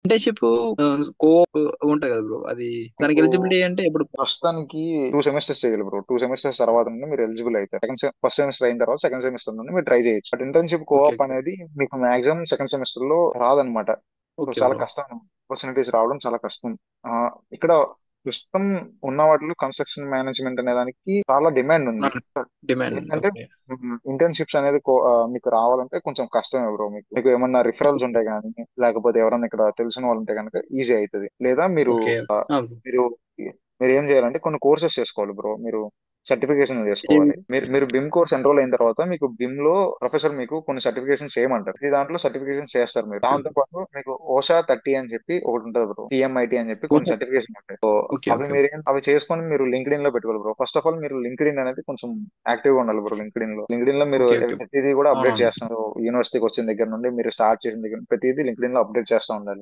Internship co-op ఉంటది కదా bro! అది దానికి మీకు ఎలిజిబిలిటీ అంటే ఎప్పుడు? ప్రస్తుతానికి 2 సెమిస్టర్స్ చేయాలి బ్రో. 2 సెమిస్టర్స్ తర్వాత నుండి మీరు ఎలిజిబుల్ అయితారు. ఫస్ట్ సెమిస్టర్ అయిన తర్వాత సెకండ్ సెమిస్టర్ నుండి మీరు ట్రై చేయొచ్చు. But internship okay. Co-op okay. అనేది మీకు మాక్సిమం సెకండ్ సెమిస్టర్‌లో రాదన్నమాట. సో, ఓకే చాలా బ్రో. కష్టం. ఆపర్చునిటీస్ రావడం చాలా కష్టం. ఇక్కడ ప్రస్తుతం ఉన్న వాటిలో కన్‌స్ట్రక్షన్ మేనేజ్‌మెంట్ అనే దానికి చాలా డిమాండ్ ఆ! ఉంది. డిమాండ్ ఉంది. ఏంటంటే ఓకే. ఇంటర్న్‌షిప్స్ అనేది మీకు రావాలంటే కొంచెం కష్టమే బ్రో మీకు. మీకు ఏమన్నా రిఫరల్స్ ఓకే. ఉంటే గానీ, లేకపోతే ఎవరన్నా ఇక్కడ తెలిసిన వాళ్ళు ఉంటే గనక ఈజీ అయితది. లేదా ఓకే. ఆ! బ్రో. మీరు మీరేం చేయాలంటే కొన్ని కోర్సెస్ చేసుకోవాలి బ్రో. మీరు సర్టిఫికేషన్ ఏవి? చేసుకోవాలి. మీరు బిమ్ కోర్స్ ఎన్రోల్ అయిన తర్వాత మీకు బిమ్ లో ప్రొఫెసర్ మీకు కొన్ని సర్టిఫికేషన్స్ చేయమంటారు. ఈ దాంట్లో సర్టిఫికేషన్స్ చేస్తారు మీరు. ఓకే. దాంతో పాటు మీకు ఓషా 30 అని చెప్పి ఒకటి ఉంటుంది బ్రో. సిఎంఐటి అని చెప్పి కొన్ని ఓకే. సర్టిఫికేషన్ ఉంటాయి. ఓకే. అవి ఓకే. అవి చేసుకొని మీరు లింక్డ్ఇన్ లో పెట్టుకోవాలి బ్రో. ఫస్ట్ ఆఫ్ ఆల్ మీరు లింక్డ్ఇన్ అనేది కొంచెం యాక్టివ్ గా ఉండాలి బ్రో. లింక్డ్ఇన్ లో మీరు ఓకే. ఓకే. ప్రతిదీ కూడా అప్డేట్ అవునవును. చేస్తున్నారు. యూనివర్సిటీకి వచ్చిన దగ్గర నుండి మీరు స్టార్ట్ చేసిన దగ్గర నుండి ప్రతిదీ లింక్డ్ఇన్ లో అప్డేట్ చేస్తూ ఉండాలి.